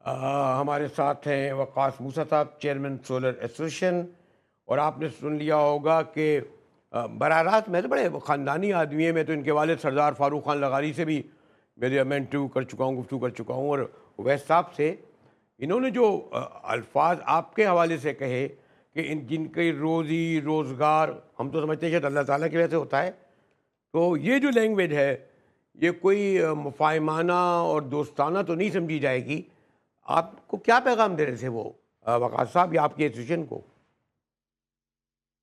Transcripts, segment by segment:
अ, हमारे साथ हैं वक़ास मूसा साहब, चेयरमैन सोलर एसोसिएशन। और आपने सुन लिया होगा कि बराह रास्त मैं तो बड़े ख़ानदानी आदमी है। मैं तो इनके वालिद सरदार फ़ारूक ख़ान लगारी से भी मैं इंटरव्यू कर चुका हूँ, गुफ्तगू कर चुका हूँ। और उवैस साहब से इन्होंने जो अल्फाज आपके हवाले से कहे कि इन जिनकी रोज़ी रोज़गार हम तो समझते हैं शायद अल्लाह ताला की वजह से होता है, तो ये जो लैंग्वेज है ये कोई मुफ़ाहिमाना और दोस्ताना तो नहीं समझी जाएगी। आपको क्या पैगाम दे रहे थे वो वक़ास साहब या आपकी एसोसिएशन को?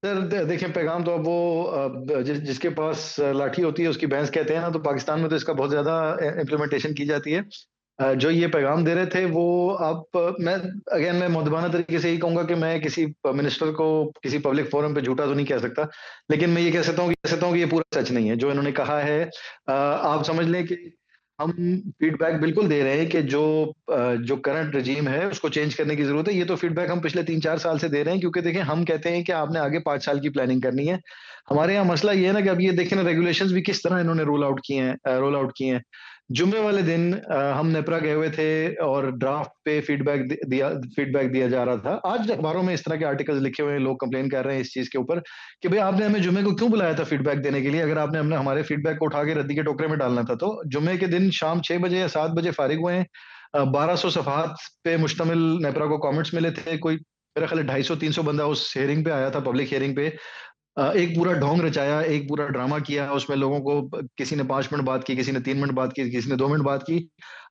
सर देखें, पैगाम तो अब वो जिसके पास लाठी होती है उसकी भैंस कहते हैं ना। तो पाकिस्तान में तो इसका बहुत ज्यादा इम्प्लीमेंटेशन की जाती है। जो ये पैगाम दे रहे थे वो आप मैं मुद्दबाना तरीके से ही कहूंगा कि मैं किसी मिनिस्टर को किसी पब्लिक फोरम पे झूठा तो नहीं कह सकता, लेकिन मैं ये कह सकता हूँ कि ये पूरा सच नहीं है जो इन्होंने कहा है। आप समझ लें कि हम फीडबैक बिल्कुल दे रहे हैं कि जो करंट रजीम है उसको चेंज करने की ज़रूरत है। ये तो फीडबैक हम पिछले 3-4 साल से दे रहे हैं, क्योंकि देखिए हम कहते हैं कि आपने आगे 5 साल की प्लानिंग करनी है। हमारे यहाँ मसला ये है ना कि अब ये देखें ना, रेगुलेशंस भी किस तरह इन्होंने रोल आउट किए हैं। जुम्मे वाले दिन हम नेपरा गए हुए थे और ड्राफ्ट पे फीडबैक दिया जा रहा था। आज अखबारों में इस तरह के आर्टिकल्स लिखे हुए हैं, लोग कंप्लेन कर रहे हैं इस चीज़ के ऊपर कि भई आपने हमें जुम्मे को क्यों बुलाया था फीडबैक देने के लिए, अगर आपने हमने हमारे फीडबैक को उठा के रद्दी के टोकरे में डालना था। तो जुम्मे के दिन शाम 6 बजे या 7 बजे फारिग हुए हैं। 1200 सफ़हात पे मुश्तमिल नेपरा को कमेंट्स मिले थे। कोई मेरा ख़्याल है 250-300 बंदा उस हियरिंग पे आया था, पब्लिक हियरिंग पे। एक पूरा ढोंग रचाया, एक पूरा ड्रामा किया, उसमें लोगों को किसी ने 5 मिनट बात की, किसी ने 3 मिनट बात की, किसी ने 2 मिनट बात की।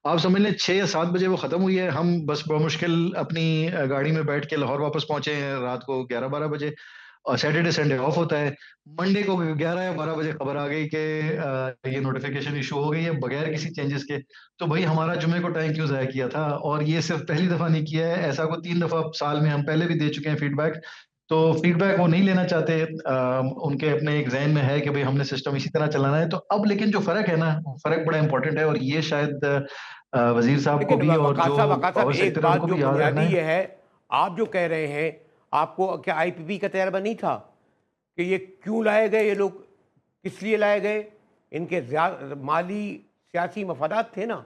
आप समझ लें 6 या 7 बजे वो खत्म हुई है। हम बस बमुश्किल अपनी गाड़ी में बैठ के लाहौर वापस पहुँचे हैं रात को 11-12 बजे। और सैटरडे संडे ऑफ होता है। मंडे को 11 या 12 बजे खबर आ गई कि ये नोटिफिकेशन इशू हो गई है बगैर किसी चेंजेस के। तो भाई हमारा जुम्मे को टाइम क्यों ज़ाया किया था? और ये सिर्फ पहली दफ़ा नहीं किया है, ऐसा को 3 दफ़ा साल में हम पहले भी दे चुके हैं फीडबैक। तो फीडबैक वो नहीं लेना चाहते। उनके अपने एक ज़हन में है कि भई हमने सिस्टम इसी तरह चलाना है। तो अब लेकिन जो फ़र्क है ना, वो फ़र्क बड़ा इम्पोर्टेंट है, और ये शायद वज़ीर साहब को लेकिन भी और जो वक़ास साहब पावर एक सेक्टर है बात उनको जो भी याद रखना बुनियादी है। ये है, आप जो कह रहे हैं, आपको क्या आईपीपी का तजर्बा नहीं था कि ये क्यों लाए गए ये लोग, किस लिए लाए गए? इनके माली सियासी मफादात थे ना।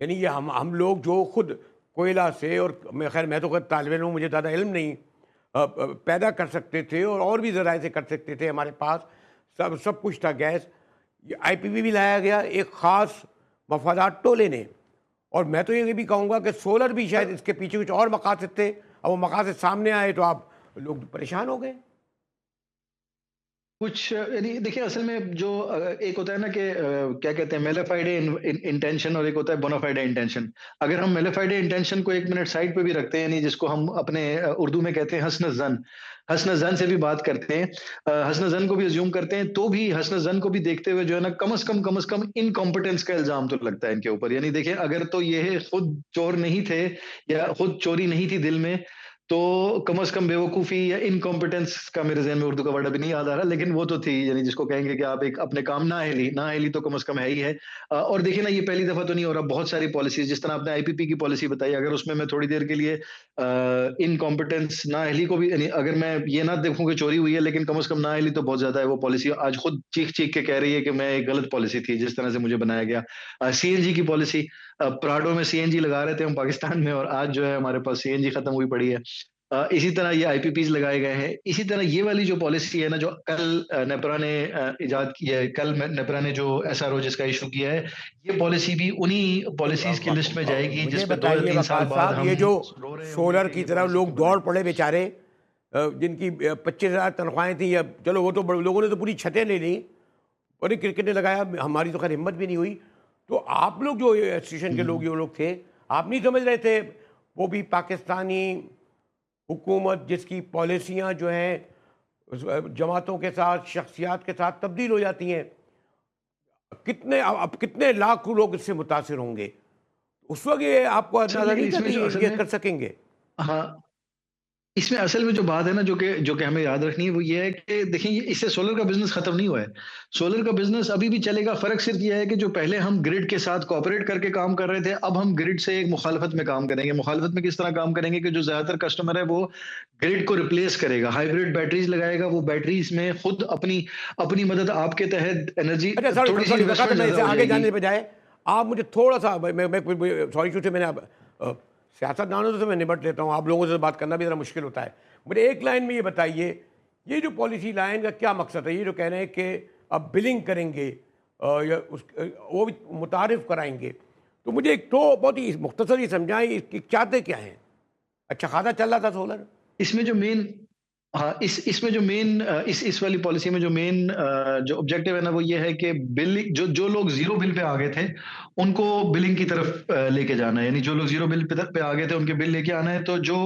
यानी ये हम लोग जो खुद कोयला से और मैं तो खैर तालिब इल्म हूँ, मुझे ज़्यादा इल्म नहीं, पैदा कर सकते थे और भी ज़राए से कर सकते थे। हमारे पास सब सब कुछ था, गैस। ये आईपीपी भी लाया गया एक ख़ास मफादात टोले ने। और मैं तो ये भी कहूँगा कि सोलर भी शायद इसके पीछे कुछ और मकासद थे। अब वो मकासद सामने आए तो आप लोग परेशान हो गए। कुछ यानी देखिए, असल में जो एक होता है ना कि क्या कहते हैं, मेलिफाइड इंटेंशन, और एक होता है बोनाफाइड इंटेंशन। अगर हम मेलिफाइड इंटेंशन को एक मिनट साइड पे भी रखते हैं, यानी जिसको हम अपने उर्दू में कहते हैं हस्न जन से भी बात करते हैं, हस्न जन को भी अज्यूम करते हैं, तो भी हस्न जन को भी देखते हुए जो है ना, कम से कम इनकॉम्पिटेंस का इल्जाम तो लगता है इनके ऊपर। यानी देखिए, अगर तो ये खुद चोर नहीं थे या खुद चोरी नहीं थी दिल में, तो कम से कम बेवकूफ़ी या इनकॉम्पिटेंस का मेरे ज़हन में उर्दू का वर्ड अभी नहीं याद आ रहा, लेकिन वो तो थी, यानी जिसको कहेंगे कि आप एक अपने काम नाअहली तो कम से कम है ही है। और देखिए ना, ये पहली दफ़ा तो नहीं हो रहा, बहुत सारी पॉलिसीज़ जिस तरह आपने आईपीपी की पॉलिसी बताई, अगर उसमें मैं थोड़ी देर के लिए इनकॉम्पिटेंस, नाअहली को भी, यानी अगर मैं ये ना देखूँ कि चोरी हुई है, लेकिन कम से कम नाअहली तो बहुत ज़्यादा है। वो पॉलिसी आज खुद चीख-चीख के कह रही है कि मैं एक गलत पॉलिसी थी जिस तरह से मुझे बनाया गया। सीएनजी की पॉलिसी, पराडो में सीएनजी लगा रहे थे हम पाकिस्तान में, और आज जो है हमारे पास सीएनजी खत्म हुई पड़ी है। इसी तरह ये आईपीपीज़ लगाए गए हैं। इसी तरह ये वाली जो पॉलिसी है ना, जो कल नेपरा ने इजाद की है, कल नेपरा ने जो एसआरओ जिसका इश्यू किया है, ये पॉलिसी भी उन्हीं पॉलिसीज़ की लिस्ट में जाएगी मुझे जिस पे 2 या बताइए 3 साल वक़ास बाद साहब, हम ये जो रो रहे होंगे सोलर कि की ये तरफ पॉलिसी लोग क्यों दौड़ बनाई। पड़े बेचारे, जिनकी 25,000 तनख्वाहें थी, या चलो वो तो लोगों ने तो पूरी छतें ले ली और ये क्रिकेट ने लगाया, हमारी तो खैर हिम्मत भी नहीं हुई। तो आप लोग जो एसोसिएशन के लोग हुँ। ये लोग थे, आप नहीं समझ रहे थे वो भी पाकिस्तानी हुकूमत जिसकी पॉलिसियाँ जो हैं जमातों के साथ, शख्सियात के साथ तब्दील हो जाती हैं, कितने अब कितने लाख लोग इससे मुतासिर होंगे? उस वक़्त ये आपको सर अंदाज़ा लेकिन नहीं था इसमें कि जो असल ये में, कर सकेंगे? हाँ, इसमें असल में जो बात है ना, जो कि हमें याद रखनी है, वो ये है कि देखिए, ये इससे सोलर का बिज़नेस खत्म नहीं हुआ है। सोलर का बिज़नेस अभी भी चलेगा। फ़र्क सिर्फ़ ये है कि जो पहले हम ग्रिड के साथ कोऑपरेट करके काम कर रहे थे, अब हम ग्रिड से एक मुखालफत में काम करेंगे। मुखालफत में किस तरह काम करेंगे कि जो ज़्यादातर कस्टमर है वो ग्रिड को रिप्लेस करेगा, हाइब्रिड बैटरीज़ लगाएगा। वो बैटरीज़ में खुद अपनी अपनी मदद आपके तहत एनर्जी, अच्छा, सॉरी थोड़ी-सी सॉरी वक़ात इन्वेस्टमेंट मैं ज़्यादा इससे हो आगे जाएगी। जाने के बजाय आप मुझे थोड़ा-सा, मैं सॉरी टू से मैंने सियासतदानों से मैं निपट लेता हूँ, आप लोगों से बात करना भी ज़रा मुश्किल होता है। मुझे एक लाइन में ये बताइए, ये जो पॉलिसी लाइन का क्या मकसद है? ये जो कह रहे हैं कि अब बिलिंग करेंगे या वो भी मुतारिफ कराएंगे, तो मुझे एक तो बहुत ही मुख्तसर ही समझाएं कि चाहते क्या हैं? अच्छा खासा चल रहा था सोलर। इसमें जो मेन हाँ, इसमें जो मेन इस वाली पॉलिसी में जो मेन जो ऑब्जेक्टिव है ना वो ये है कि बिल जो जो लोग जीरो बिल पे आ गए थे उनको बिलिंग की तरफ लेके जाना है। यानी जो लोग जीरो बिल पे आ गए थे उनके बिल लेके आना है। तो जो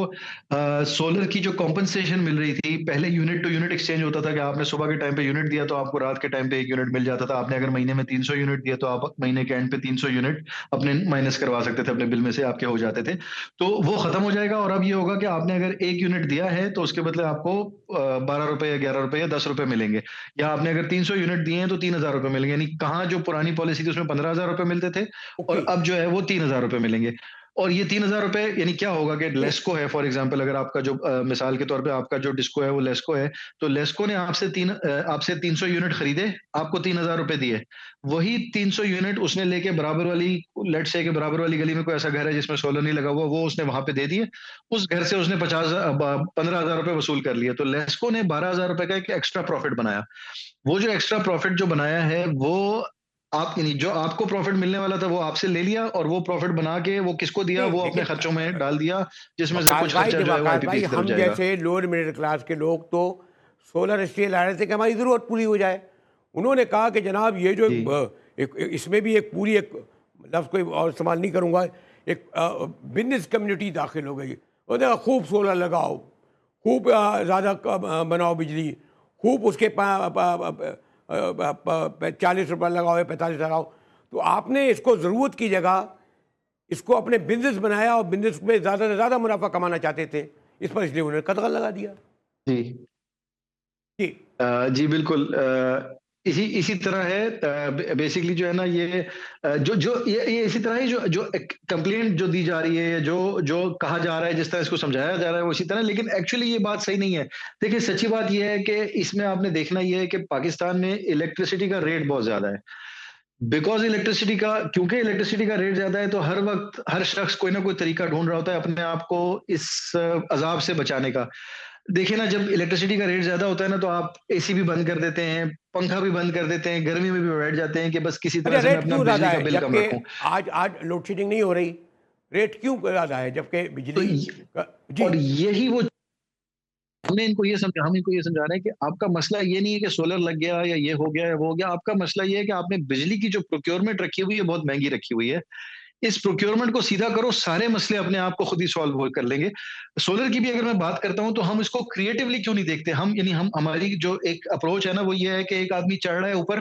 सोलर की जो कॉम्पनसेशन मिल रही थी, पहले यूनिट टू यूनिट एक्सचेंज होता था कि आपने सुबह के टाइम पे यूनिट दिया तो आपको रात के टाइम पे 1 यूनिट मिल जाता था। आपने अगर महीने में 300 यूनिट दिया तो आप महीने के एंड पे 300 यूनिट अपने माइनस करवा सकते थे, अपने बिल में से आपके हो जाते थे। तो वो खत्म हो जाएगा और अब ये होगा कि आपने अगर 1 यूनिट दिया है तो उसके बदले आपको 12 रुपए या 11 रुपए या 10 रुपए मिलेंगे। या आपने अगर 300 यूनिट दिए हैं तो 3000 रुपए मिलेंगे। यानी कहाँ जो पुरानी पॉलिसी थी उसमें 15,000 रुपए मिलते थे ओके। और अब जो है वो 3000 रुपए मिलेंगे। और ये 3000 रुपए यानी क्या होगा कि नहीं, लेस्को है फॉर एग्जाम्पल, अगर आपका जो मिसाल के तौर पे आपका जो डिस्को है वो लेस्को है, तो लेस्को ने आपसे 300 यूनिट खरीदे, आपको 3000 रुपए दिए। वही 300 यूनिट उसने लेके बराबर वाली, लेट से के बराबर वाली गली में कोई ऐसा घर है जिसमें सोलर नहीं लगा हुआ, वो उसने वहां पे दे दिए। उस घर से उसने 15,000 रुपए वसूल कर लिए। तो लेस्को ने 12,000 रुपए का एक एक्स्ट्रा प्रॉफिट बनाया। वो जो एक्स्ट्रा प्रॉफिट जो बनाया है वो आप यानी जो आपको प्रॉफिट मिलने वाला था वो आपसे ले लिया और वो प्रॉफिट बना के वो किसको दिया, नहीं, वो अपने लेकिन खर्चों में डाल दिया, जिसमें से कुछ खर्चा जो है वो वकास भाई, आईपीपीएस की तरफ हम जाएगा। जैसे लोअर मिडिल क्लास के लोग तो सोलर इसलिए ला रहे थे कि हमारी ज़रूरत पूरी हो जाए। उन्होंने कहा कि जनाब ये जो जी इसमें भी एक पूरी एक लफ्ज़ कोई और इस्तेमाल नहीं करूँगा, एक बिजनेस कम्युनिटी दाखिल हो गई। वो देखा खूब सोलर लगाओ, खूब ज़्यादा बनाओ बिजली, खूब उसके 40 रुपये लगाओ या 45 लगाओ। तो आपने इसको ज़रूरत की जगह इसको अपने बिजनेस बनाया और बिजनेस में ज़्यादा से ज़्यादा मुनाफा कमाना चाहते थे, इस पर इसलिए उन्होंने कदम लगा दिया। जी जी। जी बिल्कुल। इसी इसी तरह है बेसिकली जो है ना ये जो जो ये इसी तरह ही जो जो कंप्लेंट जो दी जा रही है, जो जो कहा जा रहा है, जिस तरह इसको समझाया जा रहा है वो इसी तरह, लेकिन एक्चुअली ये बात सही नहीं है। देखिए सच्ची बात ये है कि इसमें आपने देखना ये है कि पाकिस्तान में इलेक्ट्रिसिटी का रेट बहुत ज्यादा है। बिकॉज क्योंकि इलेक्ट्रिसिटी का रेट ज्यादा है तो हर वक्त हर शख्स कोई ना कोई तरीका ढूंढ रहा होता है अपने आप को इस अजाब से बचाने का। देखिए ना, जब इलेक्ट्रिसिटी का रेट ज्यादा होता है ना तो आप एसी भी बंद कर देते हैं, पंखा भी बंद कर देते हैं, गर्मी में भी बैठ जाते हैं कि बस किसी तरह अच्छा, से मैं रेट अपना क्यों ज़्यादा बिजली का है बिल कम जबकि रखूं। आज आज लोड शेडिंग नहीं हो रही? रेट क्यों ज़्यादा है जबकि तो बिजली का? जी। और यही वो हम इनको ये समझा रहे हैं कि आपका मसला ये नहीं है कि सोलर लग गया या ये हो गया या वो हो गया। आपका मसला ये है कि आपने बिजली की जो प्रोक्योरमेंट रखी हुई है बहुत महंगी रखी हुई है। इस प्रोक्योरमेंट को सीधा करो, सारे मसले अपने आप को खुद ही सॉल्व कर लेंगे। सोलर की भी अगर मैं बात करता हूं तो हम इसको क्रिएटिवली क्यों नहीं देखते? हम यानी हम हमारी जो एक अप्रोच है ना वो ये है कि एक आदमी चढ़ रहा है ऊपर,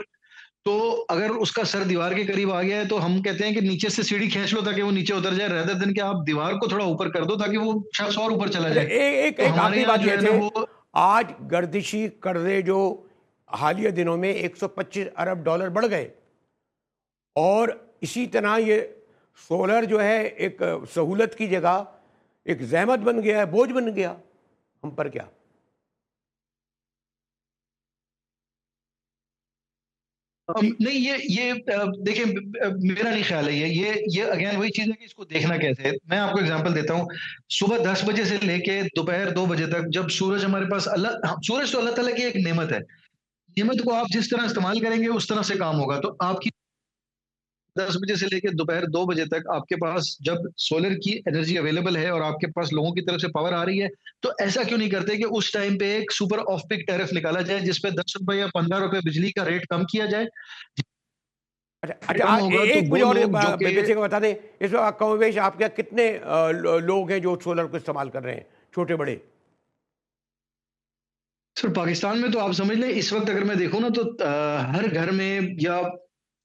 तो अगर उसका सर दीवार के करीब आ गया है तो हम कहते हैं कि नीचे से सीढ़ी खींच लो ताकि वो नीचे उतर जाए, रेदर देन कि आप दीवार को थोड़ा ऊपर कर दो ताकि वो शख्स और ऊपर चला अच्छा, जाए। एक तो एक हमारे आखिरी यहाँ बात जो ये है ना थे, वो आज गर्दिशी कर्जे जो हालिया दिनों में 125 अरब डॉलर बढ़ गए, और इसी तरह ये सोलर जो है एक सहूलत की जगह एक जहमत बन गया है, बोझ बन गया हम पर क्या? नहीं ये देखिए मेरा नहीं ख्याल है ये अगेन वही चीज है कि इसको देखना कैसे है। मैं आपको एग्जांपल देता हूँ। सुबह 10 बजे से लेके दोपहर 2 बजे तक जब सूरज हमारे पास सूरज तो अल्लाह ताला की एक नेमत है। नेमत को आप जिस तरह इस्तेमाल करेंगे उस तरह से काम होगा। तो आपकी 10 बजे से लेकर दोपहर 2 बजे तक आपके पास जब सोलर की एनर्जी अवेलेबल है और आपके पास लोगों की तरफ से पावर आ रही है, तो ऐसा क्यों नहीं करते कि उस टाइम पे एक सुपर ऑफ पीक टैरिफ निकाला जाए जिसपे 10 रुपए या 15 रुपए बिजली का रेट कम किया जाए। अच्छा अच्छा, कम होगा तो एक मुझे वो और लोग जो कि बेसिक बता दें, इस वक्त कमोवेश आपके यहाँ कितने लोग हैं जो सोलर को इस्तेमाल कर रहे हैं, छोटे बड़े? सर पाकिस्तान में तो आप समझ लें इस वक्त अगर मैं देखूं ना तो हर घर में या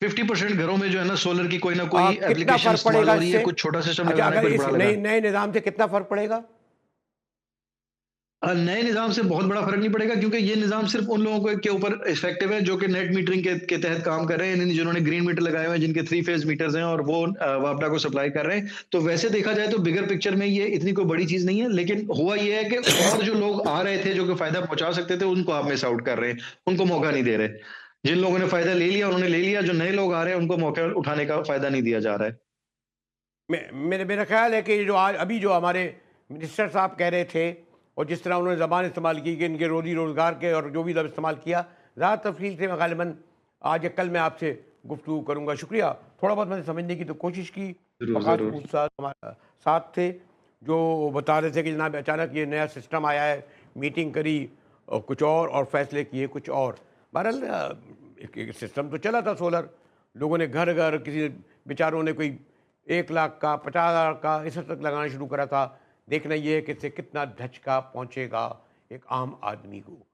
50% घरों में जो है ना सोलर की कोई ना कोई कितना एप्लीकेशन फर्क इस्तेमाल पड़ेगा हो रही है। इससे? कुछ छोटा सिस्टम अच्छा, लगाना है, अगर कुछ इस बड़ा नए लगाना है। नए निज़ाम से कितना फर्क पड़ेगा? नए निज़ाम से बहुत बड़ा फ़र्क नहीं पड़ेगा क्योंकि ये निज़ाम सिर्फ़ उन लोगों के ऊपर इफ़ेक्टिव है जो कि नेट मीटरिंग के तहत काम कर रहे हैं, यानी जिन्होंने ग्रीन मीटर लगाए हुए हैं, जिनके 3 फ़ेज़ मीटर्स हैं और वो वापडा को सप्लाई कर रहे हैं। तो वैसे देखा जाए तो बिगर पिक्चर में ये इतनी कोई बड़ी चीज़ नहीं है, लेकिन हुआ ये है कि और जो लोग आ रहे थे, जो कि फ़ायदा पहुँचा सकते थे, उनको आप मिस आउट कर रहे हैं, उनको मौका नहीं दे रहे। जिन लोगों ने फ़ायदा ले लिया, उन्होंने ले लिया, जो नए लोग आ रहे हैं, उनको मौका उठाने का फ़ायदा नहीं दिया जा रहा है। मेरे मेरा ख्याल है कि जो आज अभी जो हमारे मिनिस्टर साहब कह रहे थे और जिस तरह उन्होंने ज़बान इस्तेमाल की कि इनके रोज़ी रोज़गार के और जो भी लफ्ज़ इस्तेमाल किया, ज़्यादा तफसील से मैं गालिबन आज या कल मैं आपसे गुफ्तगू करूँगा। शुक्रिया। थोड़ा बहुत मैंने समझने की तो कोशिश की। ज़रूर, वक़ास ज़रूर। मूसा हमारे साथ थे, जो बता रहे थे कि जनाब अचानक ये नया सिस्टम आया है, मीटिंग करी कुछ और फ़ैसले किए कुछ और। बहरहाल एक एक सिस्टम तो चला था सोलर, लोगों ने घर-घर किसी बेचारों ने कोई 1 लाख का, 50,000 का, इस हद तक लगाना शुरू करा था। देखना ये है कि इससे कितना धचका पहुँचेगा एक आम आदमी को।